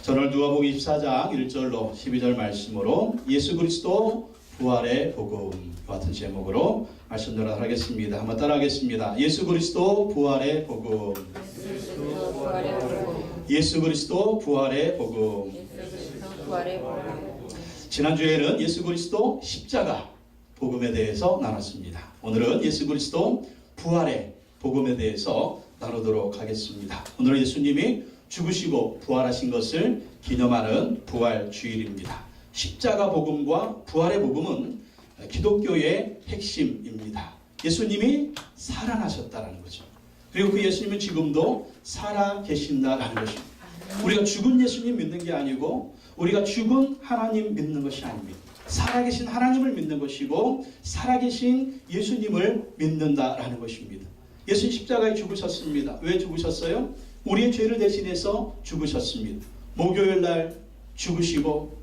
오늘 누가복음 24장 1절로 12절 말씀으로 예수 그리스도 부활의 복음 같은 제목으로 말씀 전하겠습니다. 한번 따라하겠습니다. 예수 그리스도 부활의 복음. 예수 그리스도 부활의 복음. 지난주에는 예수 그리스도 십자가 복음에 대해서 나눴습니다. 오늘은 예수 그리스도 부활의 복음에 대해서 나누도록 하겠습니다. 오늘은 예수님이 죽으시고 부활하신 것을 기념하는 부활 주일입니다. 십자가 복음과 부활의 복음은 기독교의 핵심입니다. 예수님이 살아나셨다는 거죠. 그리고 그 예수님은 지금도 살아 계신다라는 것입니다. 우리가 죽은 예수님 믿는 게 아니고 우리가 죽은 하나님 믿는 것이 아닙니다. 살아계신 하나님을 믿는 것이고 살아계신 예수님을 믿는다라는 것입니다. 예수님 십자가에 죽으셨습니다. 왜 죽으셨어요? 우리의 죄를 대신해서 죽으셨습니다. 목요일날 죽으시고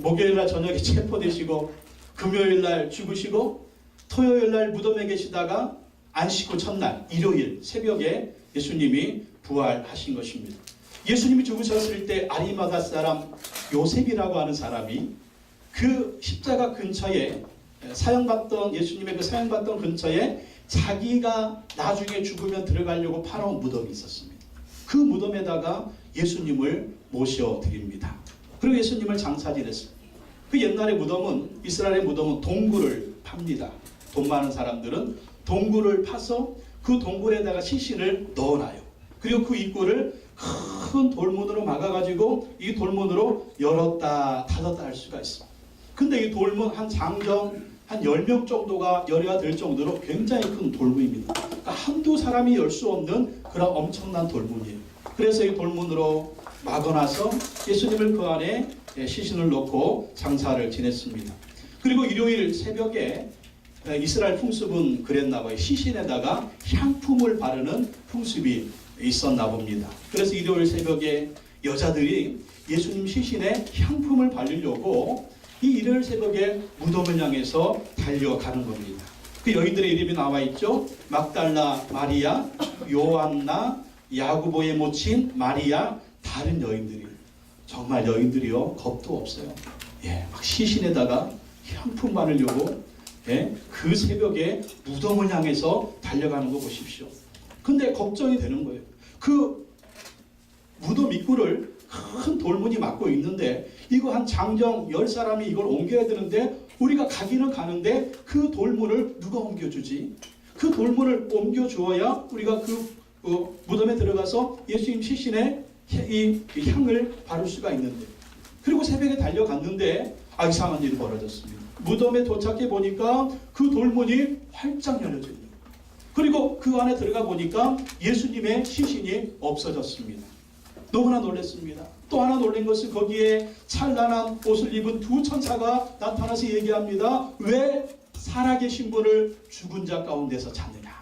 목요일날 저녁에 체포되시고 금요일날 죽으시고 토요일날 무덤에 계시다가 안식 후 첫날 일요일 새벽에 예수님이 부활하신 것입니다. 예수님이 죽으셨을 때 아리마다 사람 요셉이라고 하는 사람이 그 십자가 근처에 예수님의 그 사형받던 근처에 자기가 나중에 죽으면 들어가려고 파놓은 무덤이 있었습니다. 그 무덤에다가 예수님을 모셔드립니다. 그리고 예수님을 장사지냈습니다. 그 옛날의 무덤은, 이스라엘의 무덤은 동굴을 팝니다. 돈 많은 사람들은 동굴을 파서 그 동굴에다가 시신을 넣어놔요. 그리고 그 입구를 큰 돌문으로 막아가지고 이 돌문으로 열었다 닫았다 할 수가 있습니다. 근데 이 돌문 한 장정 한 10명 정도가 열어야 될 정도로 굉장히 큰 돌문입니다. 그러니까 한두 사람이 열 수 없는 그런 엄청난 돌문이에요. 그래서 이 돌문으로 막아놔서 예수님을 그 안에 시신을 넣고 장사를 지냈습니다. 그리고 일요일 새벽에 이스라엘 풍습은 그랬나 봐요. 시신에다가 향품을 바르는 풍습이 있었나 봅니다. 그래서 일요일 새벽에 여자들이 예수님 시신에 향품을 바르려고 이 일요일 새벽에 무덤을 향해서 달려가는 겁니다. 그 여인들의 이름이 나와 있죠. 막달라 마리아, 요한나, 야고보의 모친 마리아, 다른 여인들이. 정말 여인들이요 겁도 없어요. 막 시신에다가 향품 바르려고 그 새벽에 무덤을 향해서 달려가는 거 보십시오. 근데 걱정이 되는 거예요. 그 무덤 입구를 큰 돌문이 막고 있는데 이거 한 장정 10사람이 이걸 옮겨야 되는데 우리가 가기는 가는데 그 돌문을 누가 옮겨주지? 그 돌문을 옮겨주어야 우리가 그 무덤에 들어가서 예수님 시신에 이 향을 바를 수가 있는데, 그리고 새벽에 달려갔는데 이상한 일이 벌어졌습니다. 무덤에 도착해 보니까 그 돌문이 활짝 열려져 있는 거예요. 그리고 그 안에 들어가 보니까 예수님의 시신이 없어졌습니다. 너무나 놀랐습니다. 또 하나 놀란 것은 거기에 찬란한 옷을 입은 두 천사가 나타나서 얘기합니다. 왜 살아계신 분을 죽은 자 가운데서 찾느냐?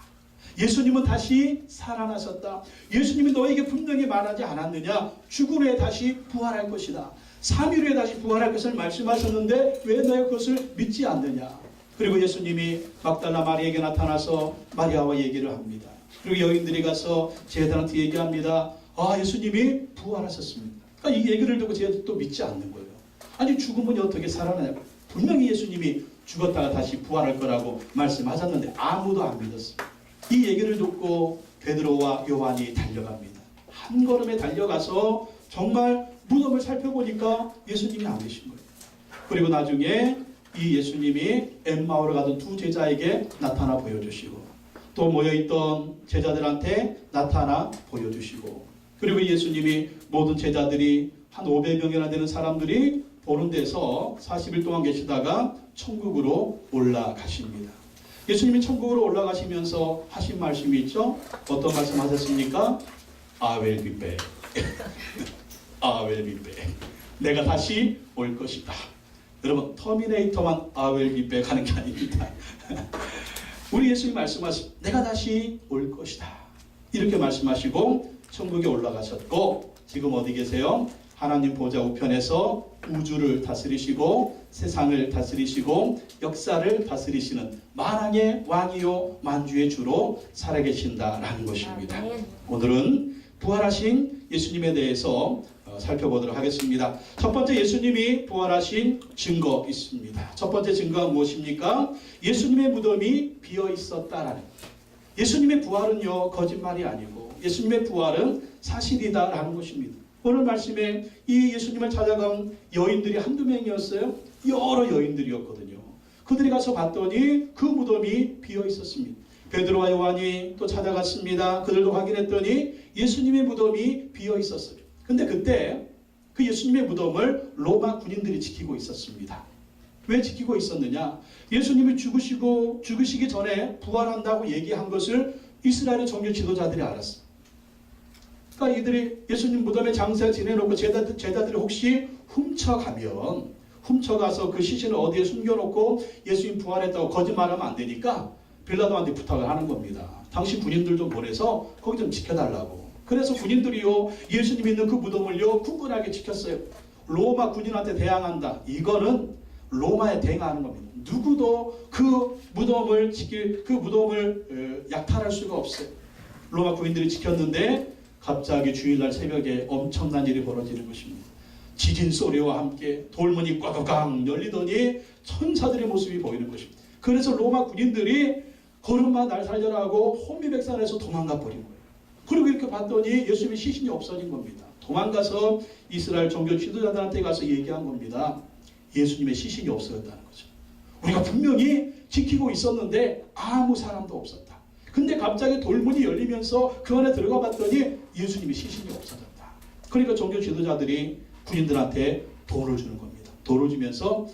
예수님은 다시 살아나셨다. 예수님이 너에게 분명히 말하지 않았느냐? 죽은 후에 다시 부활할 것이다. 3일 후에 다시 부활할 것을 말씀하셨는데 왜 너의 그것을 믿지 않느냐? 그리고 예수님이 막달라 마리아에게 나타나서 마리아와 얘기를 합니다. 그리고 여인들이 가서 제자들한테 얘기합니다. 예수님이 부활하셨습니다. 이 얘기를 듣고 제가 또 믿지 않는 거예요. 아니 죽으면 어떻게 살아나냐? 분명히 예수님이 죽었다가 다시 부활할 거라고 말씀하셨는데 아무도 안 믿었습니다. 이 얘기를 듣고 베드로와 요한이 달려갑니다. 한 걸음에 달려가서 정말 무덤을 살펴보니까 예수님이 안 계신 거예요. 그리고 나중에 이 예수님이 엠마오로 가던 두 제자에게 나타나 보여주시고 또 모여있던 제자들한테 나타나 보여주시고, 그리고 예수님이 모든 제자들이 한 500명이나 되는 사람들이 보는 데서 40일 동안 계시다가 천국으로 올라가십니다. 예수님이 천국으로 올라가시면서 하신 말씀이 있죠. 어떤 말씀 하셨습니까? I will be back. I will be back. 내가 다시 올 것이다. 여러분, 터미네이터만 I will be back 하는 게 아닙니다. 우리 예수님이 말씀하신 내가 다시 올 것이다. 이렇게 말씀하시고 천국에 올라가셨고 지금 어디 계세요? 하나님 보좌 우편에서 우주를 다스리시고 세상을 다스리시고 역사를 다스리시는 만왕의 왕이요 만주의 주로 살아계신다라는 것입니다. 오늘은 부활하신 예수님에 대해서 살펴보도록 하겠습니다. 첫 번째 예수님이 부활하신 증거 있습니다. 첫 번째 증거가 무엇입니까? 예수님의 무덤이 비어 있었다라는 거예요. 예수님의 부활은요 거짓말이 아니고 예수님의 부활은 사실이다라는 것입니다. 오늘 말씀에 이 예수님을 찾아간 여인들이 한두 명이었어요. 여러 여인들이었거든요. 그들이 가서 봤더니 그 무덤이 비어 있었습니다. 베드로와 요한이 또 찾아갔습니다. 그들도 확인했더니 예수님의 무덤이 비어 있었어요. 근데 그때 그 예수님의 무덤을 로마 군인들이 지키고 있었습니다. 왜 지키고 있었느냐? 예수님이 죽으시기 전에 부활한다고 얘기한 것을 이스라엘의 종교 지도자들이 알았어요. 그러니까 이들이 예수님 무덤에 장사 지내놓고 제자들이 혹시 훔쳐가서 그 시신을 어디에 숨겨놓고 예수님 부활했다고 거짓말하면 안 되니까 빌라도한테 부탁을 하는 겁니다. 당시 군인들 좀 보내서 거기 좀 지켜달라고. 그래서 군인들이요 예수님 있는 그 무덤을요 굳건하게 지켰어요. 로마 군인한테 대항한다. 이거는 로마에 대항하는 겁니다. 누구도 그 무덤을 약탈할 수가 없어요. 로마 군인들이 지켰는데 갑자기 주일날 새벽에 엄청난 일이 벌어지는 것입니다. 지진 소리와 함께 돌문이 꽉꽉 열리더니 천사들의 모습이 보이는 것입니다. 그래서 로마 군인들이 걸음마 날 살려라고 혼미백산에서 도망가 버린 거예요. 그리고 이렇게 봤더니 예수님의 시신이 없어진 겁니다. 도망가서 이스라엘 종교 지도자들한테 가서 얘기한 겁니다. 예수님의 시신이 없어졌다는 거죠. 우리가 분명히 지키고 있었는데 아무 사람도 없었다. 근데 갑자기 돌문이 열리면서 그 안에 들어가 봤더니 예수님의 시신이 없어졌다. 그러니까 종교 지도자들이 군인들한테 돈을 주는 겁니다. 돈을 주면서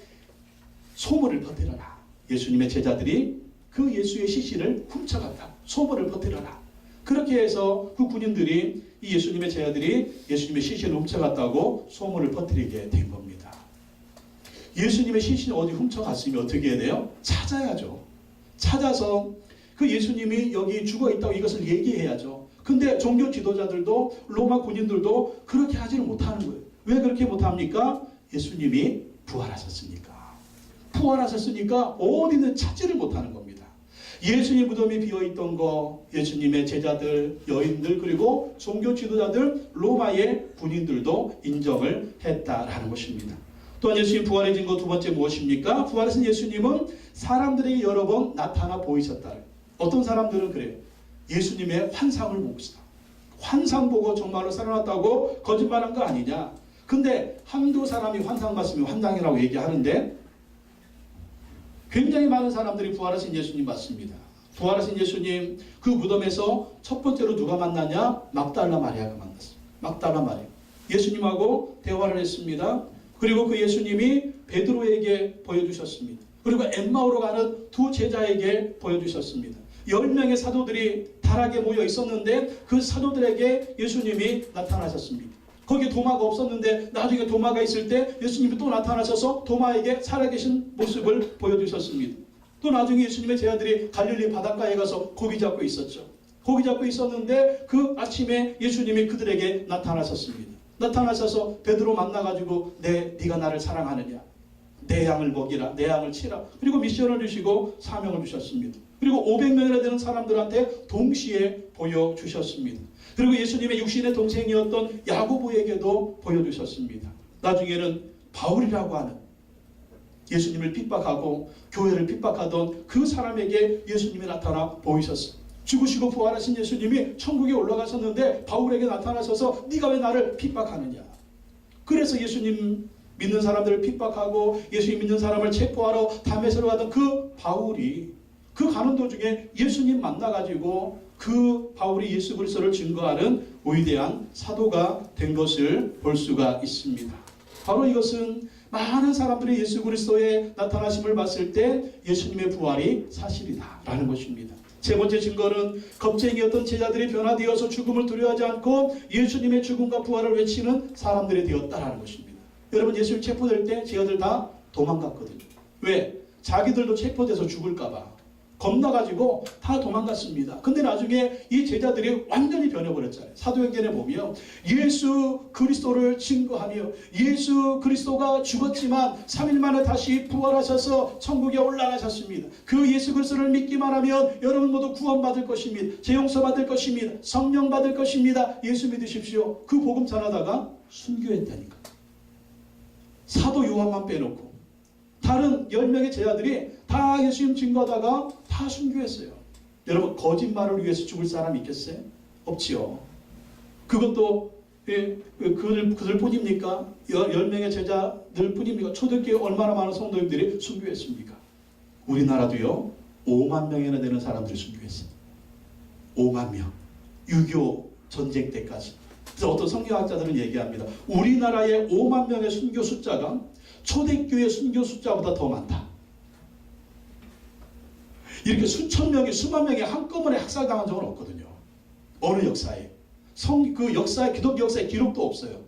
소문을 퍼뜨려라. 예수님의 제자들이 그 예수의 시신을 훔쳐갔다. 소문을 퍼뜨려라. 그렇게 해서 그 군인들이 이 예수님의 제자들이 예수님의 시신을 훔쳐갔다고 소문을 퍼뜨리게 된 겁니다. 예수님의 시신이 어디 훔쳐갔으면 어떻게 해야 돼요? 찾아야죠. 찾아서 그 예수님이 여기 죽어있다고 이것을 얘기해야죠. 근데 종교 지도자들도 로마 군인들도 그렇게 하지를 못하는 거예요. 왜 그렇게 못합니까? 예수님이 부활하셨으니까. 부활하셨으니까 어디는 찾지를 못하는 겁니다. 예수님 무덤이 비어있던 거 예수님의 제자들, 여인들 그리고 종교 지도자들, 로마의 군인들도 인정을 했다라는 것입니다. 또한 예수님 부활의 증거 두 번째 무엇입니까? 부활하신 예수님은 사람들에게 여러 번 나타나 보이셨다. 어떤 사람들은 그래요. 예수님의 환상을 보고 있어. 환상 보고 정말로 살아났다고 거짓말한 거 아니냐. 근데 한두 사람이 환상 봤으면 환상이라고 얘기하는데 굉장히 많은 사람들이 부활하신 예수님 봤습니다. 부활하신 예수님 그 무덤에서 첫 번째로 누가 만났냐? 막달라 마리아가 만났어요. 막달라 마리아. 예수님하고 대화를 했습니다. 그리고 그 예수님이 베드로에게 보여주셨습니다. 그리고 엠마오로 가는 두 제자에게 보여주셨습니다. 10명의 사도들이 다락에 모여 있었는데 그 사도들에게 예수님이 나타나셨습니다. 거기에 도마가 없었는데 나중에 도마가 있을 때 예수님이 또 나타나셔서 도마에게 살아계신 모습을 보여주셨습니다. 또 나중에 예수님의 제자들이 갈릴리 바닷가에 가서 고기 잡고 있었죠. 고기 잡고 있었는데 그 아침에 예수님이 그들에게 나타나셨습니다. 나타나셔서 베드로 만나가지고 네가 나를 사랑하느냐. 내 양을 먹이라. 내 양을 치라. 그리고 미션을 주시고 사명을 주셨습니다. 그리고 500명이나 되는 사람들한테 동시에 보여주셨습니다. 그리고 예수님의 육신의 동생이었던 야고보에게도 보여주셨습니다. 나중에는 바울이라고 하는 예수님을 핍박하고 교회를 핍박하던 그 사람에게 예수님이 나타나 보이셨어요. 죽으시고 부활하신 예수님이 천국에 올라가셨는데 바울에게 나타나셔서 네가 왜 나를 핍박하느냐. 그래서 예수님 믿는 사람들을 핍박하고 예수님 믿는 사람을 체포하러 다메섹으로 가던 그 바울이 그 가는 도중에 예수님 만나가지고 그 바울이 예수 그리스도를 증거하는 위대한 사도가 된 것을 볼 수가 있습니다. 바로 이것은 많은 사람들이 예수 그리스도의 나타나심을 봤을 때 예수님의 부활이 사실이다라는 것입니다. 세 번째 증거는 겁쟁이였던 제자들이 변화되어서 죽음을 두려워하지 않고 예수님의 죽음과 부활을 외치는 사람들이 되었다라는 것입니다. 여러분 예수님 체포될 때 제자들 다 도망갔거든요. 왜? 자기들도 체포돼서 죽을까 봐. 겁나가지고 다 도망갔습니다. 근데 나중에 이 제자들이 완전히 변해버렸잖아요. 사도행전에 보면 예수 그리스도를 증거하며 예수 그리스도가 죽었지만 3일 만에 다시 부활하셔서 천국에 올라가셨습니다. 그 예수 그리스도를 믿기만 하면 여러분 모두 구원받을 것입니다. 죄용서 받을 것입니다. 성령 받을 것입니다. 예수 믿으십시오. 그 복음 전하다가 순교했다니까. 사도 요한만 빼놓고 다른 10명의 제자들이 다 예수님 증거하다가 다 순교했어요. 여러분 거짓말을 위해서 죽을 사람 있겠어요? 없지요. 그것도 그들 뿐입니까? 10명의 제자들 뿐입니까? 초대교회 얼마나 많은 성도님들이 순교했습니까? 우리나라도요 5만 명이나 되는 사람들이 순교했어요. 5만 명. 6.25 전쟁 때까지. 그래서 어떤 성경학자들은 얘기합니다. 우리나라의 5만 명의 순교 숫자가 초대교회 순교 숫자보다 더 많다. 이렇게 수천 명이 수만 명이 한꺼번에 학살당한 적은 없거든요. 어느 역사에. 그 역사에 기독교 역사에 기록도 없어요.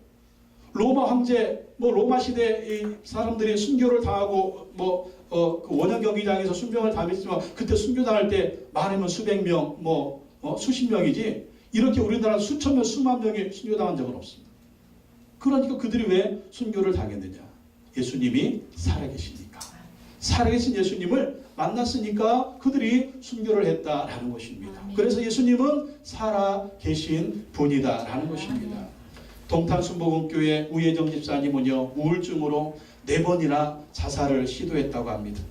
로마 황제, 로마 시대 사람들이 순교를 당하고 그 원형 경기장에서 순병을 당했지만 그때 순교당할 때 많으면 수백 명, 수십 명이지 이렇게 우리나라 수천 명, 수만 명이 순교당한 적은 없습니다. 그러니까 그들이 왜 순교를 당했느냐? 예수님이 살아계시니까. 살아계신 예수님을 만났으니까 그들이 순교를 했다라는 것입니다. 그래서 예수님은 살아계신 분이다라는 것입니다. 동탄순복음교회 우혜정 집사님은요 우울증으로 4번이나 자살을 시도했다고 합니다.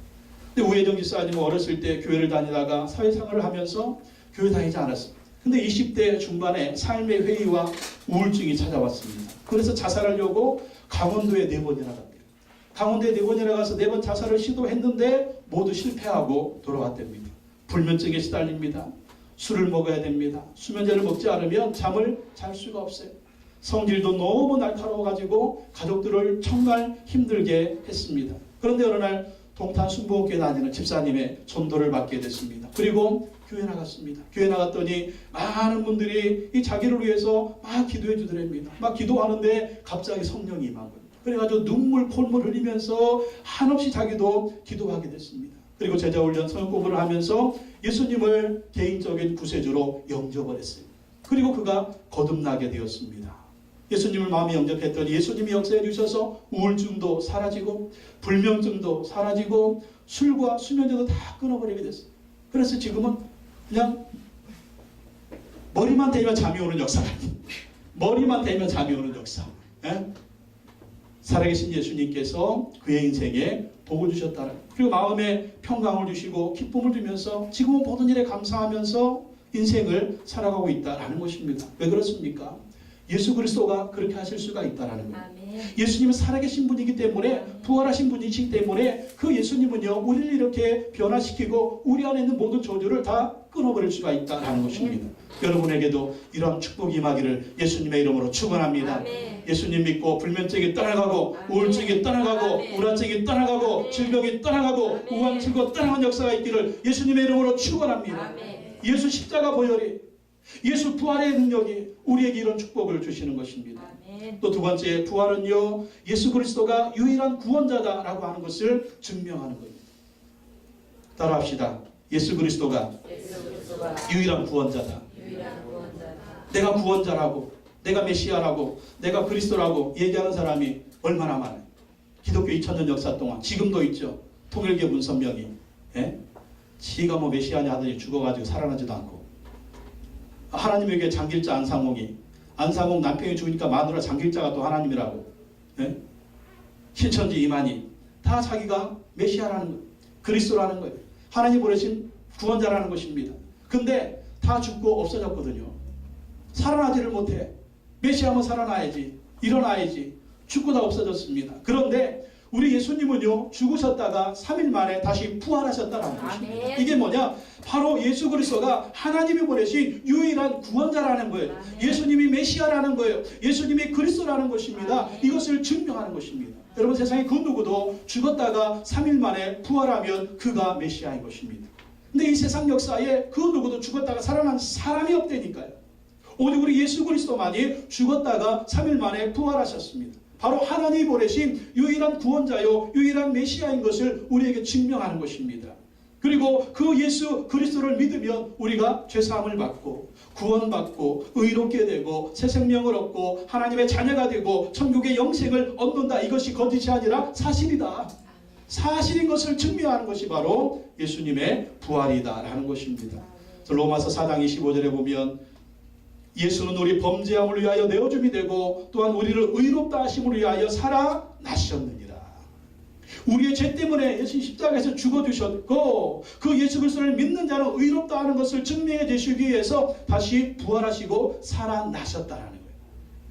근데 우혜정 집사님은 어렸을 때 교회를 다니다가 사회생활을 하면서 교회 다니지 않았습니다. 근데 20대 중반에 삶의 회의와 우울증이 찾아왔습니다. 그래서 자살하려고 강원도에 4번이나 갑니다. 강원도에 4번이나 가서 4번 자살을 시도했는데 모두 실패하고 돌아왔답니다. 불면증에 시달립니다. 술을 먹어야 됩니다. 수면제를 먹지 않으면 잠을 잘 수가 없어요. 성질도 너무 날카로워가지고 가족들을 정말 힘들게 했습니다. 그런데 어느 날 동탄순복음교회 다니는 집사님의 전도를 받게 됐습니다. 그리고 교회 나갔습니다. 교회 나갔더니 많은 분들이 이 자기를 위해서 막 기도해 주더랍니다. 막 기도하는데 갑자기 성령이 임한 거예요. 그래가지고 눈물 콧물 흘리면서 한없이 자기도 기도하게 됐습니다. 그리고 제자훈련 성역 공부를 하면서 예수님을 개인적인 구세주로 영접을 했어요. 그리고 그가 거듭나게 되었습니다. 예수님을 마음에 영접했더니 예수님이 역사해 주셔서 우울증도 사라지고 불면증도 사라지고 술과 수면제도 다 끊어버리게 됐어요. 그래서 지금은 그냥 머리만 대면 잠이 오는 역사가 아니에요. 머리만 대면 잠이 오는 역사. 예? 살아계신 예수님께서 그의 인생에 복을 주셨다는, 그리고 마음에 평강을 주시고 기쁨을 주면서 지금은 모든 일에 감사하면서 인생을 살아가고 있다라는 것입니다. 왜 그렇습니까? 예수 그리스도가 그렇게 하실 수가 있다라는 거예요. 예수님은 살아계신 분이기 때문에, 부활하신 분이시기 때문에 그 예수님은요 우리를 이렇게 변화시키고 우리 안에 있는 모든 저주를 다 끊어버릴 수가 있다라는 것입니다. 여러분에게도 이러한 축복이 임하기를 예수님의 이름으로 축원합니다. 예수님 믿고 불면증이 떠나가고 우울증이 떠나가고 우울증이 떠나가고 질병이 떠나가고 우환증과 떠나간 역사가 있기를 예수님의 이름으로 축원합니다. 예수 십자가 보혈이, 예수 부활의 능력이 우리에게 이런 축복을 주시는 것입니다. 또 두 번째, 부활은요 예수 그리스도가 유일한 구원자다라고 하는 것을 증명하는 겁니다. 따라합시다. 예수 그리스도가 유일한 구원자다. 내가 구원자라고, 내가 메시아라고, 내가 그리스도라고 얘기하는 사람이 얼마나 많아요. 기독교 2000년 역사 동안 지금도 있죠. 통일교 문선명이 지가 메시아냐 하더니 죽어가지고 살아나지도 않고, 하나님에게 장길자 안상홍 남편이 죽으니까 마누라 장길자가 또 하나님이라고, 신천지 이만희 다 자기가 메시아라는 거예요. 그리스도라는 거예요. 하나님 보내신 구원자라는 것입니다. 근데 다 죽고 없어졌거든요. 살아나지를 못해. 메시아면 살아나야지, 일어나야지. 죽고 다 없어졌습니다. 그런데 우리 예수님은요 죽으셨다가 3일 만에 다시 부활하셨다는 것입니다. 이게 뭐냐? 바로 예수 그리스도가 하나님이 보내신 유일한 구원자라는 거예요. 예수님이 메시아라는 거예요. 예수님이 그리스도라는 것입니다. 이것을 증명하는 것입니다. 여러분, 세상에 그 누구도 죽었다가 3일 만에 부활하면 그가 메시아인 것입니다. 근데 이 세상 역사에 그 누구도 죽었다가 살아난 사람이 없다니까요. 오직 우리 예수 그리스도만이 죽었다가 3일 만에 부활하셨습니다. 바로 하나님이 보내신 유일한 구원자요 유일한 메시아인 것을 우리에게 증명하는 것입니다. 그리고 그 예수 그리스도를 믿으면 우리가 죄사함을 받고 구원받고 의롭게 되고 새 생명을 얻고 하나님의 자녀가 되고 천국의 영생을 얻는다. 이것이 거짓이 아니라 사실이다. 사실인 것을 증명하는 것이 바로 예수님의 부활이다라는 것입니다. 로마서 4장 25절에 보면 예수는 우리 범죄함을 위하여 내어줌이 되고 또한 우리를 의롭다 하심을 위하여 살아나셨느니라. 우리의 죄 때문에 예수님 십자가에서 죽어주셨고 그 예수 그리스도를 믿는 자는 의롭다 하는 것을 증명해 주시기 위해서 다시 부활하시고 살아나셨다는 거예요.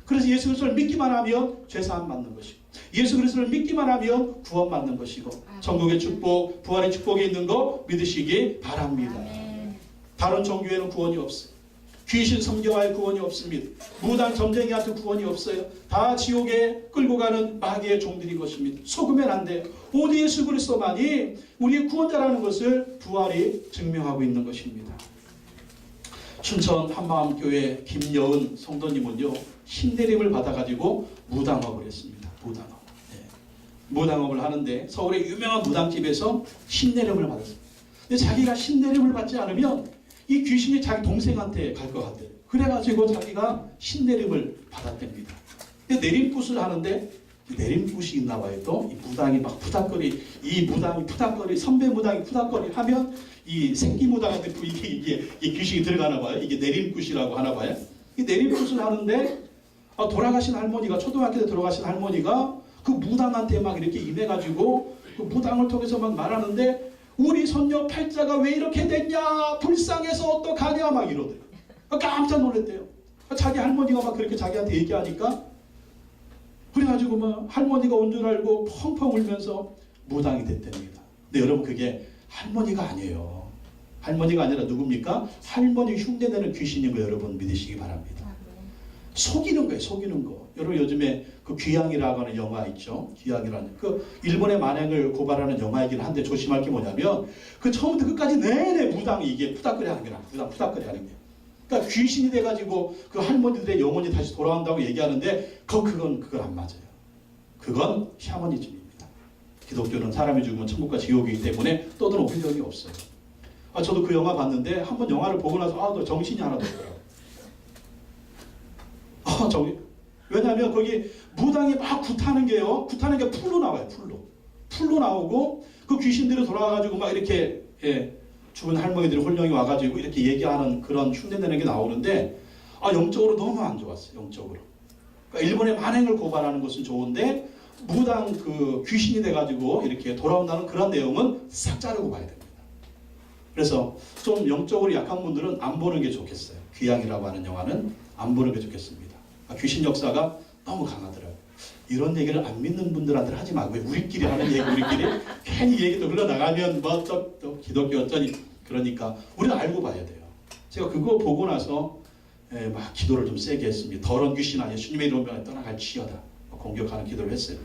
그래서 예수 그리스도를 믿기만 하면 죄사함 받는 것이고 예수 그리스도를 믿기만 하면 구원받는 것이고 천국의 축복, 부활의 축복이 있는 거 믿으시기 바랍니다. 다른 종교에는 구원이 없어요. 귀신 섬겨와의 구원이 없습니다. 무당 점쟁이한테 구원이 없어요. 다 지옥에 끌고 가는 마귀의 종들인 것입니다. 속으면 안 돼요. 오직 예수 그리스도만이 우리의 구원자라는 것을 부활이 증명하고 있는 것입니다. 춘천 한마음교회 김여은 성도님은요, 신내림을 받아가지고 무당업을 했습니다. 무당업. 네. 무당업을 하는데 서울의 유명한 무당집에서 신내림을 받았습니다. 근데 자기가 신내림을 받지 않으면 이 귀신이 자기 동생한테 갈 것 같아요. 그래가지고 자기가 신내림을 받았답니다. 내림굿을 하는데 내림굿이 있나 봐요. 또 이 무당이 막 푸닥거리, 이 무당이 푸닥거리, 선배 무당이 푸닥거리 하면 이 새끼 무당한테 이게 귀신이 들어가나 봐요. 이게 내림굿이라고 하나 봐요. 이 내림굿을 하는데 돌아가신 할머니가, 초등학교 때 돌아가신 할머니가 그 무당한테 막 이렇게 임해가지고 그 무당을 통해서 막 말하는데 우리 손녀 팔자가 왜 이렇게 됐냐, 불쌍해서 어떡하냐 막 이러더래요. 깜짝 놀랐대요. 자기 할머니가 막 그렇게 자기한테 얘기하니까 그래가지고 막 할머니가 온 줄 알고 펑펑 울면서 무당이 됐답니다. 근데 여러분 그게 할머니가 아니에요. 할머니가 아니라 누굽니까? 할머니 흉내내는 귀신인 거 여러분 믿으시기 바랍니다. 속이는 거예요. 속이는 거. 여러분 요즘에 그 귀향이라고 하는 영화 있죠. 귀향이라는 그 일본의 만행을 고발하는 영화이긴 한데 조심할 게 뭐냐면 그 처음부터 끝까지 내내 무당이 이게 푸닥거리 하는 거야. 무당 푸닥거리 하는 거야. 그러니까 귀신이 돼가지고 그 할머니들의 영혼이 다시 돌아온다고 얘기하는데 그건 안 맞아요. 그건 샤머니즘입니다. 기독교는 사람이 죽으면 천국과 지옥이기 때문에 떠들어올 적이 없어요. 저도 그 영화 봤는데 한번 영화를 보고 나서 정신이 하나도 없더라고요. 왜냐하면 거기 무당이 막 굿하는 게요. 굿하는 게 풀로 나와요. 풀로 나오고 그 귀신들이 돌아와가지고 막 이렇게 죽은 할머니들이 홀령이 와가지고 이렇게 얘기하는 그런 흉내내는 게 나오는데 영적으로 너무 안 좋았어요. 영적으로. 그러니까 일본의 만행을 고발하는 것은 좋은데 무당 그 귀신이 돼가지고 이렇게 돌아온다는 그런 내용은 싹 자르고 봐야 됩니다. 그래서 좀 영적으로 약한 분들은 안 보는 게 좋겠어요. 귀향이라고 하는 영화는 안 보는 게 좋겠습니다. 귀신 역사가 너무 강하더라고요. 이런 얘기를 안 믿는 분들한테 하지 말고 우리끼리 하는 얘기 우리끼리 괜히 얘기도 흘러나가면 뭐 또 기독교 어쩌니 그러니까 우리는 알고 봐야 돼요. 제가 그거 보고 나서 막 기도를 좀 세게 했습니다. 더러운 귀신아 예수님의 이름으로 떠나갈지어다 공격하는 기도를 했어요.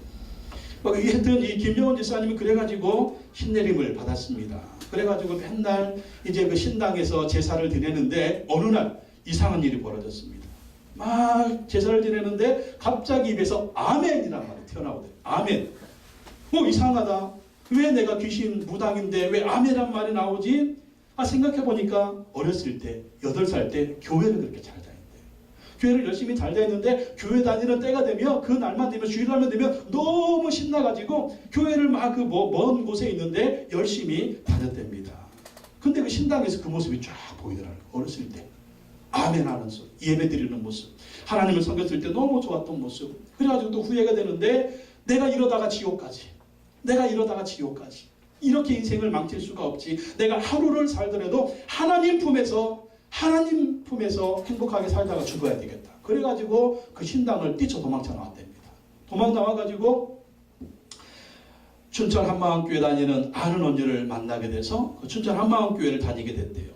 하여튼 이 김여은 지사님이 그래가지고 신내림을 받았습니다. 그래가지고 맨날 이제 그 신당에서 제사를 드리는데 어느 날 이상한 일이 벌어졌습니다. 막 제사를 지내는데 갑자기 입에서 아멘이라는 말이 튀어나오대요. 아멘. 이상하다. 왜 내가 귀신 무당인데 왜 아멘이란 말이 나오지? 생각해보니까 어렸을 때 8살 때 교회를 그렇게 잘 다녔대요. 교회를 열심히 잘 다녔는데 교회 다니는 때가 되면 그 날만 되면 주일날만 되면 너무 신나가지고 교회를 막 그 먼 곳에 있는데 열심히 다녔답니다. 근데 그 신당에서 그 모습이 쫙 보이더라고요. 어렸을 때. 아멘 하는 모습, 예배 드리는 모습, 하나님을 섬겼을 때 너무 좋았던 모습. 그래가지고 또 후회가 되는데 내가 이러다가 지옥까지 이렇게 인생을 망칠 수가 없지. 내가 하루를 살더라도 하나님 품에서 행복하게 살다가 죽어야 되겠다. 그래가지고 그 신당을 뛰쳐 도망쳐 나왔답니다. 도망 나와가지고 춘천 한마음교회 다니는 아는 언니를 만나게 돼서 그 춘천 한마음교회를 다니게 됐대요.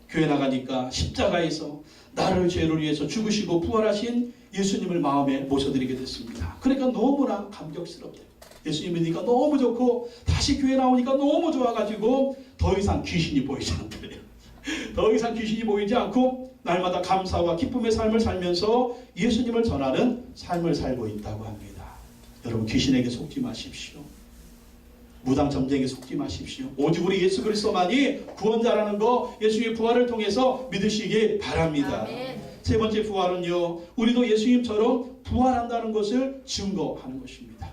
교회 나가니까 십자가에서 나를 죄를 위해서 죽으시고 부활하신 예수님을 마음에 모셔드리게 됐습니다. 그러니까 너무나 감격스럽대요. 예수님 믿으니까 너무 좋고 다시 교회 나오니까 너무 좋아가지고 더 이상 귀신이 보이지 않더래요. 더 이상 귀신이 보이지 않고 날마다 감사와 기쁨의 삶을 살면서 예수님을 전하는 삶을 살고 있다고 합니다. 여러분 귀신에게 속지 마십시오. 무당 점쟁이 속지 마십시오. 오직 우리 예수 그리스도만이 구원자라는 거 예수님의 부활을 통해서 믿으시기 바랍니다. 아멘. 세 번째 부활은요, 우리도 예수님처럼 부활한다는 것을 증거하는 것입니다.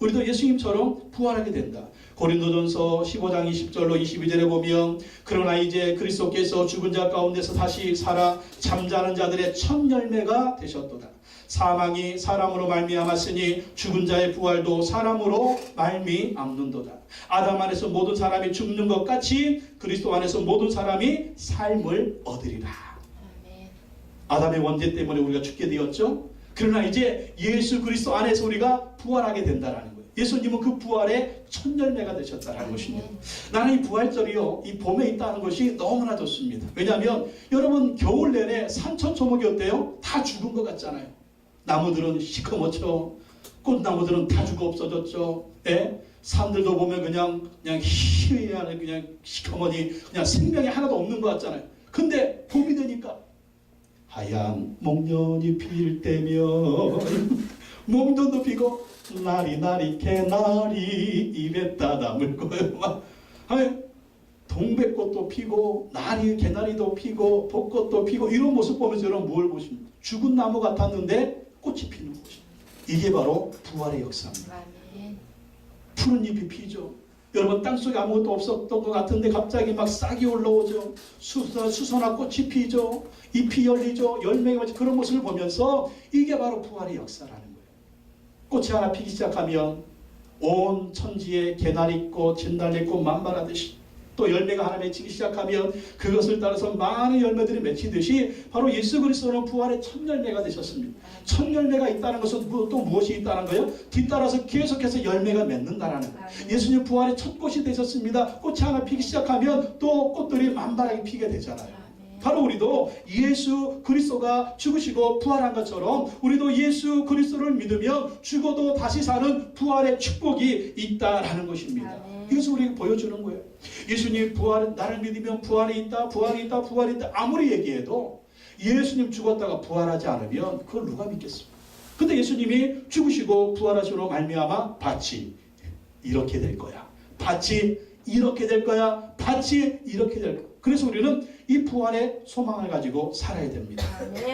우리도 예수님처럼 부활하게 된다. 고린도전서 15장 20절로 22절에 보면 그러나 이제 그리스도께서 죽은 자 가운데서 다시 살아 잠자는 자들의 첫 열매가 되셨도다. 사망이 사람으로 말미암았으니 죽은 자의 부활도 사람으로 말미암는도다. 아담 안에서 모든 사람이 죽는 것 같이 그리스도 안에서 모든 사람이 삶을 얻으리라. 아멘. 아담의 원죄 때문에 우리가 죽게 되었죠. 그러나 이제 예수 그리스도 안에서 우리가 부활하게 된다라는 거예요. 예수님은 그 부활의 첫 열매가 되셨다는 것입니다. 나는 이 부활절이요, 이 봄에 있다는 것이 너무나 좋습니다. 왜냐하면 여러분 겨울 내내 산천초목이 어때요? 다 죽은 것 같잖아요. 나무들은 시커멓죠. 꽃나무들은 다 죽어 없어졌죠. 예? 산들도 보면 그냥 희미한 그냥 시커머니 그냥 생명이 하나도 없는 것 같잖아요. 근데 봄이 되니까 하얀 목련이 필 때면 몽돈도 피고 나리 개나리 입에 따다물 거예요. 막 동백꽃도 피고 나리 개나리도 피고 벚꽃도 피고 이런 모습 보면서 여러분 뭘 보십니까? 죽은 나무 같았는데 꽃이 피는 것입니다. 이게 바로 부활의 역사입니다. 아멘. 푸른 잎이 피죠. 여러분 땅속에 아무것도 없었던 것 같은데 갑자기 막 싹이 올라오죠. 수선화 꽃이 피죠. 잎이 열리죠. 열매가 맺죠. 그런 모습을 보면서 이게 바로 부활의 역사라는 거예요. 꽃이 하나 피기 시작하면 온 천지에 개나리꽃, 진달래꽃 만발하듯이 또 열매가 하나 맺히기 시작하면 그것을 따라서 많은 열매들이 맺히듯이 바로 예수 그리스도는 부활의 첫 열매가 되셨습니다. 첫 열매가 있다는 것은 또 무엇이 있다는 거예요? 뒤따라서 계속해서 열매가 맺는다라는 거예요. 예수님 부활의 첫 꽃이 되셨습니다. 꽃이 하나 피기 시작하면 또 꽃들이 만발하게 피게 되잖아요. 바로 우리도 예수 그리스도가 죽으시고 부활한 것처럼 우리도 예수 그리스도를 믿으면 죽어도 다시 사는 부활의 축복이 있다라는 것입니다. 이것을 우리에게 보여주는 거예요. 예수님 부활, 나를 믿으면 부활이 있다, 부활이 있다, 부활이 있다 아무리 얘기해도 예수님 죽었다가 부활하지 않으면 그걸 누가 믿겠습니까? 근데 예수님이 죽으시고 부활하시로 말미암아 밭이 이렇게 될 거야. 밭이 이렇게 될 거야. 밭이 이렇게 될 거야. 그래서 우리는 이 부활의 소망을 가지고 살아야 됩니다.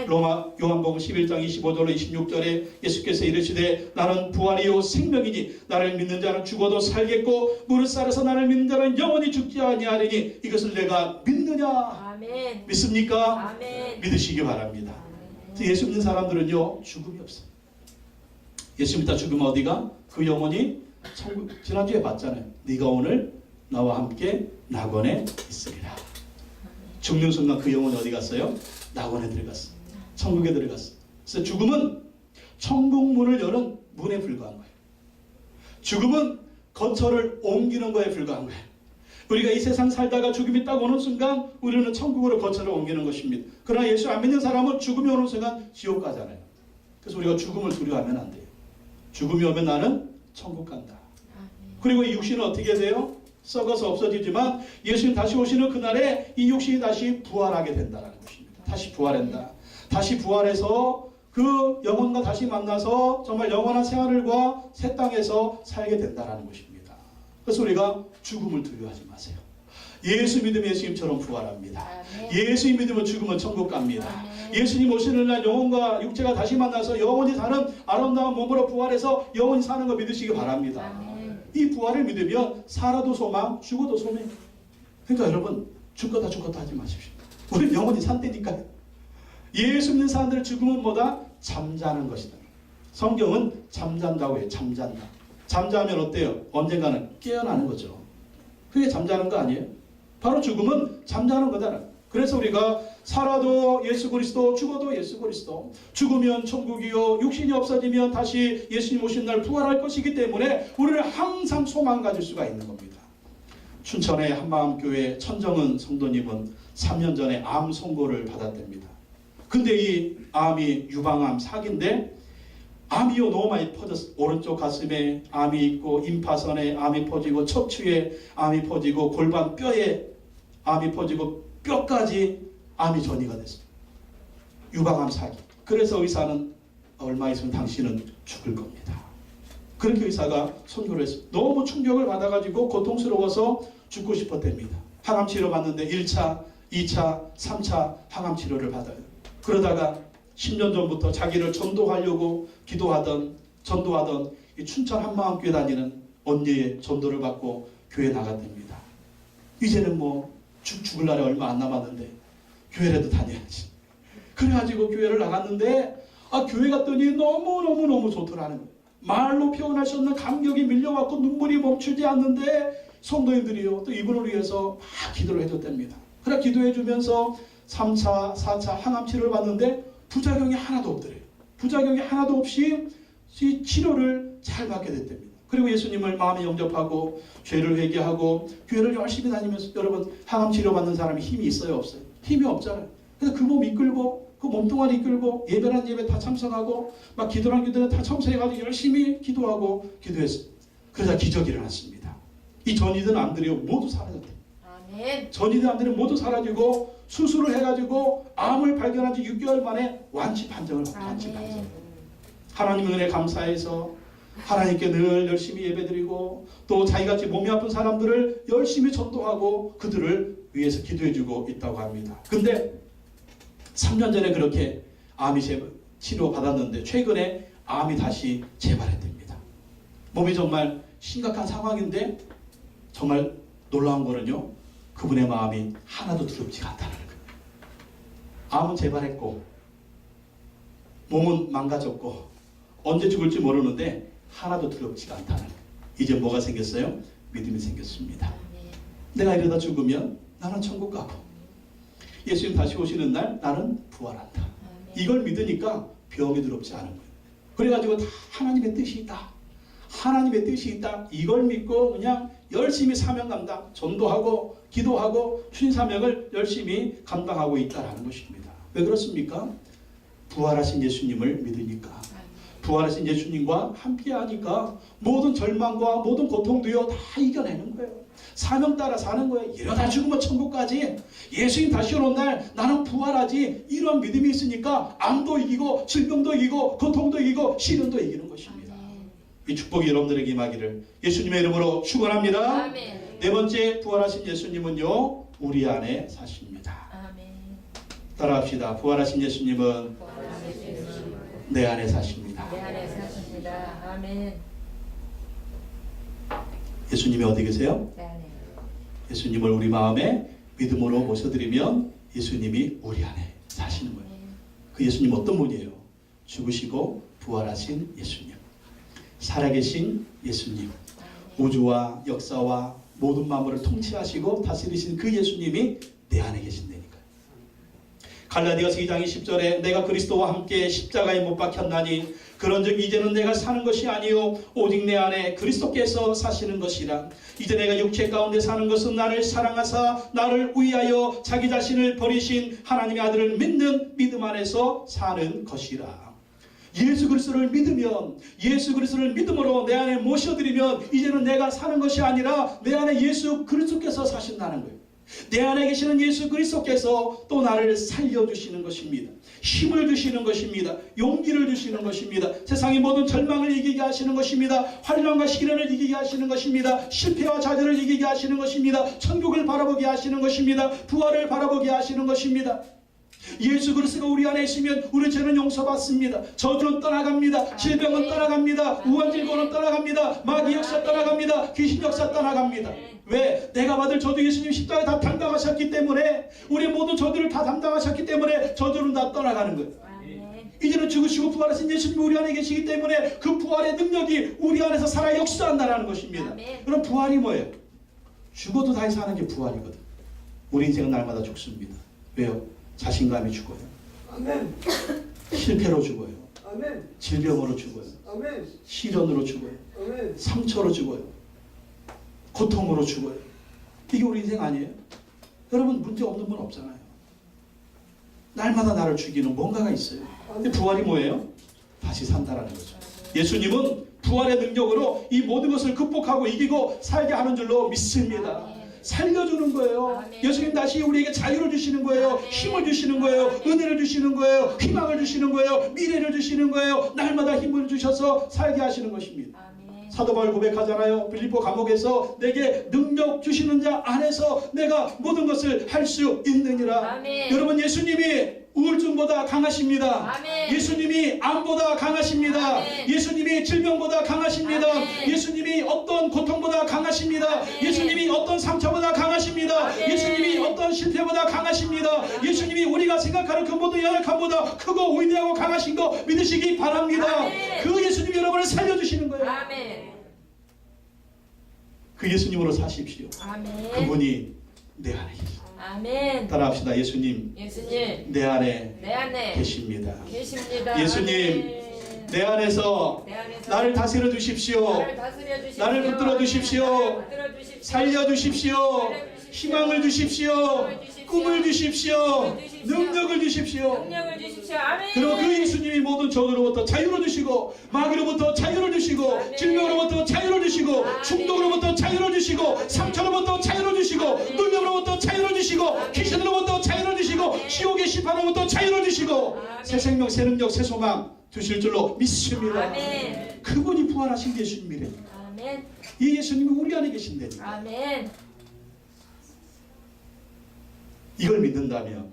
요한복음 11장 25절로 26절에 예수께서 이르시되 나는 부활이요 생명이니 나를 믿는 자는 죽어도 살겠고 무릇 살아서 나를 믿는 자는 영원히 죽지 아니하리니 이것을 내가 믿느냐? 아멘. 믿습니까? 아멘. 믿으시기 바랍니다. 아멘. 예수 믿는 사람들은요 죽음이 없어요. 예수 믿다 죽으면 어디가? 그 영혼이 천국. 지난주에 봤잖아요. 네가 오늘 나와 함께 낙원에 있으리라. 죽는 순간 그 영혼이 어디 갔어요? 낙원에 들어갔어. 천국에 들어갔어. 그래서 죽음은 천국 문을 여는 문에 불과한 거예요. 죽음은 거처를 옮기는 거에 불과한 거예요. 우리가 이 세상 살다가 죽음이 딱 오는 순간 우리는 천국으로 거처를 옮기는 것입니다. 그러나 예수 안 믿는 사람은 죽음이 오는 순간 지옥 가잖아요. 그래서 우리가 죽음을 두려워하면 안 돼요. 죽음이 오면 나는 천국 간다. 그리고 이 육신은 어떻게 돼요? 썩어서 없어지지만 예수님 다시 오시는 그날에 이 육신이 다시 부활하게 된다는 것입니다. 다시 부활한다. 다시 부활해서 그 영혼과 다시 만나서 정말 영원한 생활과 새 땅에서 살게 된다는 것입니다. 그래서 우리가 죽음을 두려워하지 마세요. 예수 믿으면 예수님처럼 부활합니다. 예수님 믿으면 죽으면 천국 갑니다. 예수님 오시는 날 영혼과 육체가 다시 만나서 영원히 사는 아름다운 몸으로 부활해서 영원히 사는 거 믿으시기 바랍니다. 이 부활을 믿으면 살아도 소망, 죽어도 소망. 그러니까 여러분 죽겠다 하지 마십시오. 우리는 영원히 산다니까요. 예수 믿는 사람들의 죽음은 뭐다? 잠자는 것이다. 성경은 잠잔다고 해요. 잠잔다. 잠자면 어때요? 언젠가는 깨어나는 거죠. 그게 잠자는 거 아니에요? 바로 죽음은 잠자는 거잖아요. 그래서 우리가 살아도 예수 그리스도, 죽어도 예수 그리스도. 죽으면 천국이요, 육신이 없어지면 다시 예수님 오신 날 부활할 것이기 때문에 우리는 항상 소망을 가질 수가 있는 겁니다. 춘천의 한마음교회 천정은 성도님은 3년 전에 암 선고를 받았답니다. 근데 이 암이 유방암 4기인데 암이요 너무 많이 퍼졌어. 오른쪽 가슴에 암이 있고 임파선에 암이 퍼지고 척추에 암이 퍼지고 골반 뼈에 암이 퍼지고 뼈까지 암이 전이가 됐어요. 유방암 4기. 그래서 의사는 얼마 있으면 당신은 죽을 겁니다. 그렇게 의사가 선고를 했어요. 너무 충격을 받아가지고 고통스러워서 죽고 싶었답니다. 항암 치료 받는데 1차, 2차, 3차 항암 치료를 받아요. 그러다가 10년 전부터 자기를 전도하려고 전도하던 이 춘천 한마음교회 다니는 언니의 전도를 받고 교회 나갔답니다. 이제는 뭐 죽을 날에 얼마 안 남았는데 교회라도 다녀야지. 그래가지고 교회를 나갔는데 교회 갔더니 너무너무 좋더라는 거예요. 말로 표현할 수 없는 감격이 밀려왔고 눈물이 멈추지 않는데 성도님들이요 또 이분을 위해서 막 기도를 해줬답니다. 그래 기도해주면서 3차, 4차 항암 치료를 받는데 부작용이 하나도 없더래요. 부작용이 하나도 없이 이 치료를 잘 받게 됐답니다. 그리고 예수님을 마음에 영접하고 죄를 회개하고 교회를 열심히 다니면서 여러분 항암 치료 받는 사람이 힘이 있어요 없어요? 힘이 없잖아요. 그래서 그 몸 이끌고 그 몸뚱아리 이끌고 예배란 예배 다 참석하고 막 기도란 기도는 다 참석해가지고 열심히 기도하고 기도했어요. 그러자 기적이 일어났습니다. 이 전이든 암들이요 모두 사라졌대요. 아멘. 전이든 암들이 모두 사라지고 수술을 해가지고 암을 발견한 지 6개월 만에 완치 판정을 받았지. 하나님의 은혜 감사해서 하나님께 늘 열심히 예배드리고 또 자기같이 몸이 아픈 사람들을 열심히 전도하고 그들을 위해서 기도해주고 있다고 합니다. 근데 3년 전에 그렇게 암이 치료 받았는데 최근에 암이 다시 재발했답니다. 몸이 정말 심각한 상황인데 정말 놀라운 거는요. 그분의 마음이 하나도 두렵지가 않다는 거예요. 암은 재발했고 몸은 망가졌고 언제 죽을지 모르는데 하나도 두렵지가 않다는 거예요. 이제 뭐가 생겼어요? 믿음이 생겼습니다. 아멘. 내가 이러다 죽으면 나는 천국 가고 예수님 다시 오시는 날 나는 부활한다. 아멘. 이걸 믿으니까 병이 두렵지 않은 거예요. 그래가지고 다 하나님의 뜻이 있다. 하나님의 뜻이 있다. 이걸 믿고 그냥 열심히 사명 감당, 전도하고 기도하고 주신 사명을 열심히 감당하고 있다라는 것입니다. 왜 그렇습니까? 부활하신 예수님을 믿으니까. 부활하신 예수님과 함께하니까 모든 절망과 모든 고통도요 다 이겨내는 거예요. 사명 따라 사는 거예요. 이러다 죽으면 천국까지 예수님 다시 오는 날 나는 부활하지. 이런 믿음이 있으니까 암도 이기고 질병도 이기고 고통도 이기고 시련도 이기는 것입니다. 아멘. 이 축복이 여러분들에게 임하기를 예수님의 이름으로 축원합니다. 아멘. 네 번째 부활하신 예수님은요 우리 안에 사십니다. 아멘. 따라합시다. 부활하신 예수님은 내 안에 사십니다. 내 안에 사십니다. 아멘. 예수님이 어디 계세요? 내 안에. 예수님을 우리 마음에 믿음으로 모셔드리면 예수님이 우리 안에 사시는 거예요. 그 예수님 어떤 분이에요? 죽으시고 부활하신 예수님, 살아계신 예수님, 우주와 역사와 모든 만물을 통치하시고 다스리신 그 예수님이 내 안에 계신다니까요. 갈라디아서 2장 20절에 내가 그리스도와 함께 십자가에 못 박혔나니 그런즉 이제는 내가 사는 것이 아니요 오직 내 안에 그리스도께서 사시는 것이라. 이제 내가 육체 가운데 사는 것은 나를 사랑하사 나를 위하여 자기 자신을 버리신 하나님의 아들을 믿는 믿음 안에서 사는 것이라. 예수 그리스도를 믿으면 예수 그리스도를 믿음으로 내 안에 모셔드리면 이제는 내가 사는 것이 아니라 내 안에 예수 그리스도께서 사신다는 거예요. 내 안에 계시는 예수 그리스도께서 또 나를 살려주시는 것입니다. 힘을 주시는 것입니다. 용기를 주시는 것입니다. 세상의 모든 절망을 이기게 하시는 것입니다. 환난과 시련을 이기게 하시는 것입니다. 실패와 좌절을 이기게 하시는 것입니다. 천국을 바라보게 하시는 것입니다. 부활을 바라보게 하시는 것입니다. 예수 그리스도가 우리 안에 있으면 우리 죄는 용서받습니다. 저주는 떠나갑니다. 질병은 떠나갑니다. 우환질고는 떠나갑니다. 마귀 역사 떠나갑니다. 귀신 역사 떠나갑니다. 왜? 내가 받을 저주 예수님 십자가에 다 담당하셨기 때문에 우리 모든 저주를 다 담당하셨기 때문에 저주는 다 떠나가는 거예요. 이제는 죽으시고 부활하신 예수님이 우리 안에 계시기 때문에 그 부활의 능력이 우리 안에서 살아 역사한다는 것입니다. 그럼 부활이 뭐예요? 죽어도 다시 사는 게 부활이거든. 우리 인생은 날마다 죽습니다. 왜요? 자신감이 죽어요. 아멘. 실패로 죽어요. 아멘. 질병으로 죽어요. 아멘. 시련으로 죽어요. 아멘. 상처로 죽어요. 고통으로 죽어요. 이게 우리 인생 아니에요? 여러분 문제 없는 분 없잖아요. 날마다 나를 죽이는 뭔가가 있어요. 근데 부활이 뭐예요? 다시 산다라는 거죠. 예수님은 부활의 능력으로 이 모든 것을 극복하고 이기고 살게 하는 줄로 믿습니다. 살려주는 거예요. 아멘. 예수님 다시 우리에게 자유를 주시는 거예요. 아멘. 힘을 주시는 거예요. 아멘. 은혜를 주시는 거예요. 희망을 주시는 거예요. 미래를 주시는 거예요. 날마다 힘을 주셔서 살게 하시는 것입니다. 아멘. 사도 바울 고백하잖아요. 빌립보 감옥에서 내게 능력 주시는 자 안에서 내가 모든 것을 할 수 있느니라. 아멘. 여러분, 예수님이 우울증보다 강하십니다. 아멘. 예수님이 암보다 강하십니다. 아멘. 예수님이 질병보다 강하십니다. 아멘. 예수님이 어떤 고통보다 강하십니다. 아멘. 예수님이 어떤 상처보다 강하십니다. 아멘. 예수님이 어떤 실패보다 강하십니다. 예수님이 우리가 생각하는 그 모든 연약함보다 크고 위대하고 강하신 거 믿으시기 바랍니다. 아멘. 그 예수님이 여러분을 살려주시는 거예요. 아멘. 그 예수님으로 사십시오. 아멘. 그분이 내 안에 계십니다. 아멘. 따라합시다. 예수님 예수님 내 안에 내 안에 계십니다. 계십니다. 예수님, 아멘. 내 안에서 내 안에서 나를 다스려 주십시오. 나를 다스려 주십시오. 나를 붙들어 주십시오. 나를 붙들어 주십시오. 살려 주십시오. 희망을 주십시오. 꿈을 주십시오. 능력을 주십시오. 능력을 주십시오. 아멘. 그리고 그 예수님이 모든 적으로부터 자유를 주시고, 마귀로부터 자유를 주시고, 아멘. 질병으로부터 자유를 주시고, 아멘. 중독으로부터 자유를 주시고, 아멘. 상처로부터 자유를 주시고, 아멘. 눌림으로부터 자유를 주시고, 아멘. 귀신으로부터 자유를 주시고, 아멘. 지옥의 심판으로부터 자유를 주시고, 아멘. 새 생명, 새 능력, 새 소망 주실 줄로 믿습니다. 아멘. 그분이 부활하신 예수님이래. 아멘. 이 예수님이 우리 안에 계신다니까. 아멘. 이걸 믿는다면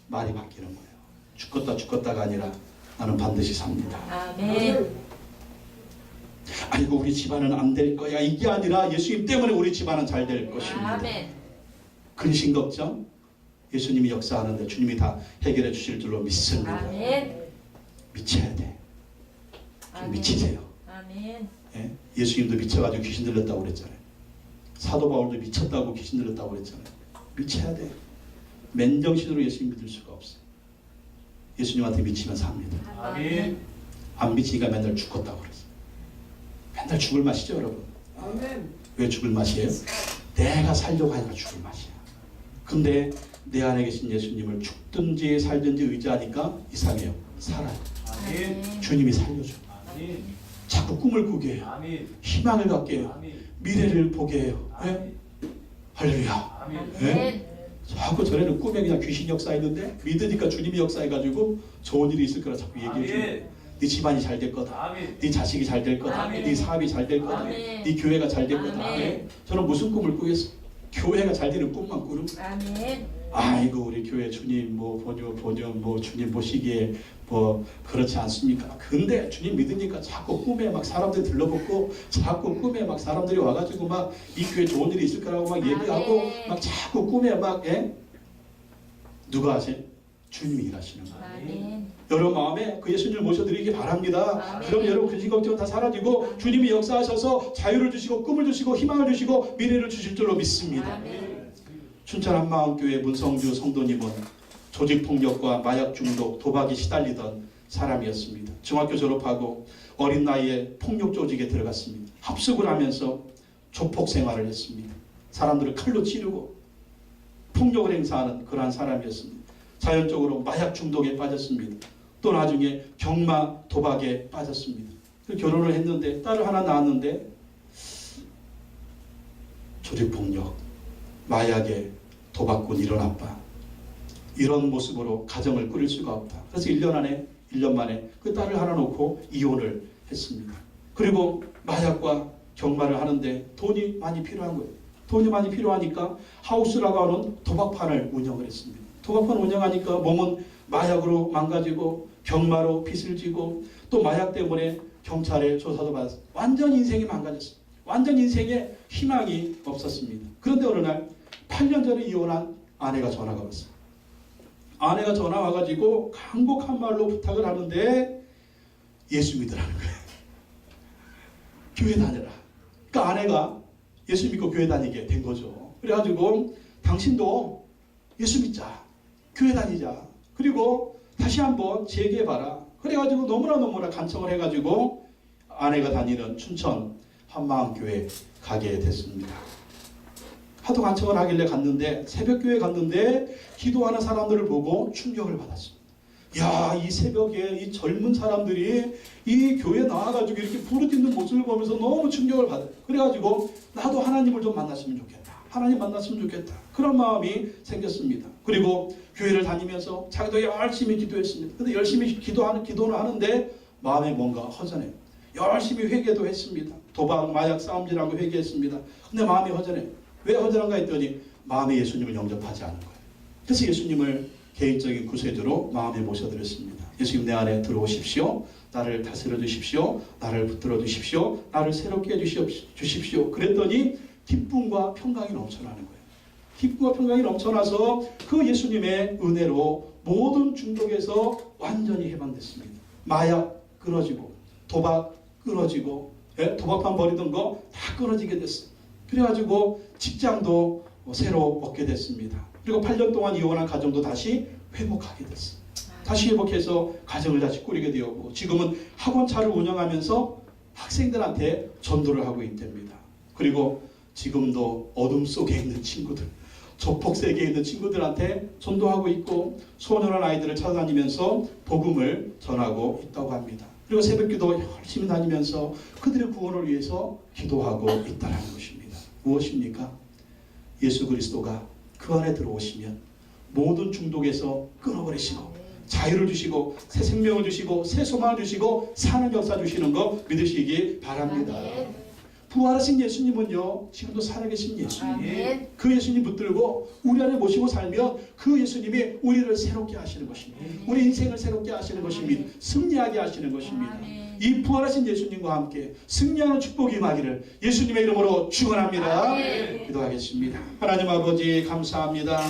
말이 바뀌는 거예요. 죽었다가 아니라 나는 반드시 삽니다. 아멘. 아이고, 우리 집안은 안 될 거야, 이게 아니라 예수님 때문에 우리 집안은 잘 될 것입니다. 아멘. 근심 걱정 예수님이 역사하는데 주님이 다 해결해 주실 줄로 믿습니다. 아멘. 미쳐야 돼. 좀 아멘. 미치세요. 아멘. 예? 예수님도 미쳐가지고 귀신 들렸다고 그랬잖아요. 사도 바울도 미쳤다고 귀신 들렸다고 그랬잖아요. 미쳐야 돼. 맨정신으로 예수님 믿을 수가 없어요. 예수님한테 미치면 삽니다. 아멘. 안 미치니까 맨날 죽었다고 그랬어요. 맨날 죽을 맛이죠, 여러분. 아멘. 왜 죽을 맛이에요? 내가 살려고 하니까 죽을 맛이야. 근데 내 안에 계신 예수님을 죽든지 살든지 의지하니까 이상해요. 살아요. 아멘. 주님이 살려줘. 아멘. 자꾸 꿈을 꾸게 해요. 아멘. 희망을 갖게 해요. 아멘. 미래를 보게 해요. 예? 아멘. 할렐루야. 아멘. 아멘. 자꾸 전에는 꿈에 그냥 귀신 역사했는데 믿으니까 주님이 역사해가지고 좋은 일이 있을 거라 자꾸 얘기해 줘요. 아멘. 네 집안이 잘 될 거다. 아멘. 네 자식이 잘 될 거다. 아멘. 네 사업이 잘 될 거다. 아멘. 네 교회가 잘 될 거다. 아멘. 예? 저는 무슨 꿈을 꾸겠어? 교회가 잘 되는 꿈만 꾸는 거예요. 아멘. 아이고, 우리 교회 주님 뭐 보죠 뭐 주님 보시기에 뭐 그렇지 않습니까? 근데 주님 믿으니까 자꾸 꿈에 막 사람들이 들러붙고, 자꾸 꿈에 막 사람들이 와가지고 막 이 교회 좋은 일이 있을 거라고 막 얘기하고, 아멘. 막 자꾸 꿈에 막, 예? 누가 하세요? 주님이 일하시는 거예요. 아멘. 여러분 마음에 그 예수님을 모셔드리기 바랍니다. 아멘. 그럼 여러분 근심 걱정 다 사라지고 주님이 역사하셔서 자유를 주시고 꿈을 주시고 희망을 주시고 미래를 주실 줄로 믿습니다. 아멘. 춘천 한마음교회 문성주 성도님은 조직폭력과 마약 중독, 도박이 시달리던 사람이었습니다. 중학교 졸업하고 어린 나이에 폭력 조직에 들어갔습니다. 합숙을 하면서 조폭 생활을 했습니다. 사람들을 칼로 찌르고 폭력을 행사하는 그러한 사람이었습니다. 자연적으로 마약 중독에 빠졌습니다. 또 나중에 경마 도박에 빠졌습니다. 결혼을 했는데 딸을 하나 낳았는데 조직폭력, 마약에 도박꾼 이런 아빠, 이런 모습으로 가정을 꾸릴 수가 없다. 그래서 1년 만에 그 딸을 하나 놓고 이혼을 했습니다. 그리고 마약과 경마를 하는데 돈이 많이 필요한 거예요. 돈이 많이 필요하니까 하우스라고 하는 도박판을 운영을 했습니다. 도박판 운영하니까 몸은 마약으로 망가지고 경마로 빚을 지고 또 마약 때문에 경찰에 조사도 받았어요. 완전 인생이 망가졌어요. 완전 인생에 희망이 없었습니다. 그런데 어느 날 8년 전에 이혼한 아내가 전화가 왔어요. 아내가 전화 와가지고 간곡한 말로 부탁을 하는데 예수 믿으라는 거예요. 교회 다녀라. 그러니까 아내가 예수 믿고 교회 다니게 된 거죠. 그래가지고 당신도 예수 믿자. 교회 다니자. 그리고 다시 한번 재개해봐라. 그래가지고 너무나 간청을 해가지고 아내가 다니는 춘천 한마음교회 가게 됐습니다. 하도 간청을 하길래 갔는데 새벽교회 갔는데 기도하는 사람들을 보고 충격을 받았습니다. 야, 이 새벽에 이 젊은 사람들이 이 교회에 나와가지고 이렇게 부르짖는 모습을 보면서 너무 충격을 받아요. 그래가지고 나도 하나님을 좀 만났으면 좋겠다. 하나님 만났으면 좋겠다. 그런 마음이 생겼습니다. 그리고 교회를 다니면서 자기도 열심히 기도했습니다. 근데 열심히 기도는 하는데 마음에 뭔가 허전해요. 열심히 회개도 했습니다. 도박, 마약, 싸움질하고 회개했습니다. 근데 마음이 허전해. 왜 허전한가 했더니 마음에 예수님을 영접하지 않은 거예요. 그래서 예수님을 개인적인 구세주로 마음에 모셔드렸습니다. 예수님 내 안에 들어오십시오. 나를 다스려 주십시오. 나를 붙들어 주십시오. 나를 새롭게 해주십시오. 그랬더니 기쁨과 평강이 넘쳐나는 거예요. 기쁨과 평강이 넘쳐나서 그 예수님의 은혜로 모든 중독에서 완전히 해방됐습니다. 마약 끊어지고 도박 끊어지고 도박판 버리던 거 다 끊어지게 됐어요. 그래가지고 직장도 새로 얻게 됐습니다. 그리고 8년 동안 이혼한 가정도 다시 회복하게 됐어요. 다시 회복해서 가정을 다시 꾸리게 되었고 지금은 학원차를 운영하면서 학생들한테 전도를 하고 있답니다. 그리고 지금도 어둠 속에 있는 친구들, 조폭 세계에 있는 친구들한테 전도하고 있고 소년한 아이들을 찾아다니면서 복음을 전하고 있다고 합니다. 그리고 새벽기도 열심히 다니면서 그들의 구원을 위해서 기도하고 있다는 것입니다. 무엇입니까? 예수 그리스도가 그 안에 들어오시면 모든 중독에서 끊어버리시고 자유를 주시고 새 생명을 주시고 새 소망을 주시고 사는 역사 주시는 거 믿으시기 바랍니다. 부활하신 예수님은요 지금도 살아계신 예수님, 그 예수님 붙들고 우리 안에 모시고 살면 그 예수님이 우리를 새롭게 하시는 것입니다. 우리 인생을 새롭게 하시는 것입니다. 승리하게 하시는 것입니다. 이 부활하신 예수님과 함께 승리하는 축복이 임하기를 예수님의 이름으로 축원합니다. 기도하겠습니다. 하나님 아버지 감사합니다.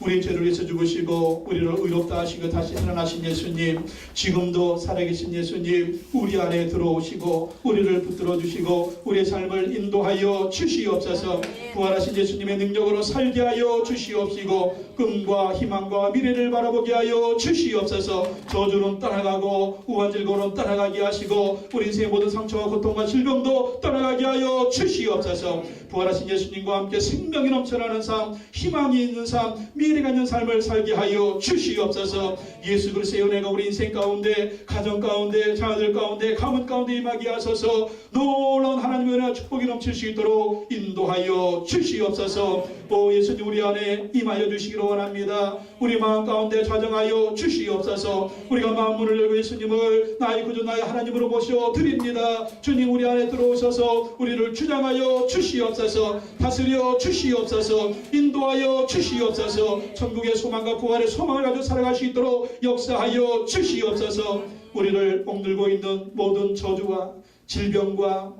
우리 죄를 위해서 죽으시고 우리를 의롭다 하시고 다시 살아나신 예수님, 지금도 살아계신 예수님 우리 안에 들어오시고 우리를 붙들어 주시고 우리의 삶을 인도하여 주시옵소서. 부활하신 예수님의 능력으로 살게 하여 주시옵시고 꿈과 희망과 미래를 바라보게 하여 주시옵소서. 저주는 떠나가고 우환질고는 떠나가게 하시고 우리 인생의 모든 상처와 고통과 질병도 떠나가게 하여 주시옵소서. 부활하신 예수님과 함께 생명이 넘쳐나는 삶, 희망이 있는 삶, 미래가 있는 삶을 살게 하여 주시옵소서. 예수 그리스도의 은혜가 우리 인생 가운데, 가정 가운데, 자녀들 가운데, 가문 가운데 임하게 하소서. 놀라운 하나님의 은혜와 축복이 넘칠 수 있도록 인도하여 주시옵소서. 오 예수님 우리 안에 임하여 주시기를 원합니다. 우리 마음 가운데 좌정하여 주시옵소서. 우리가 마음문을 열고 예수님을 나의 구주 나의 하나님으로 모셔 드립니다. 주님 우리 안에 들어오셔서 우리를 주장하여 주시옵소서. 다스려 주시옵소서. 인도하여 주시옵소서. 천국의 소망과 부활의 소망을 가지고 살아갈 수 있도록 역사하여 주시옵소서. 우리를 옥들고 있는 모든 저주와 질병과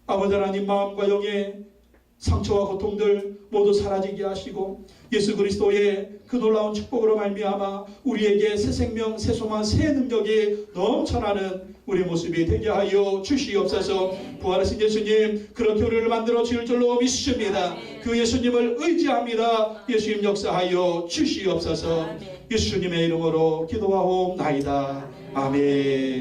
아버지 하나님 마음과 영의 상처와 고통들 모두 사라지게 하시고 예수 그리스도의 그 놀라운 축복으로 말미암아 우리에게 새 생명, 새 소망, 새 능력이 넘쳐나는 우리 모습이 되게 하여 주시옵소서. 부활하신 예수님 그렇게 우리를 만들어 주실 줄로 믿습니다. 그 예수님을 의지합니다. 예수님 역사하여 주시옵소서. 예수님의 이름으로 기도하옵나이다. 아멘.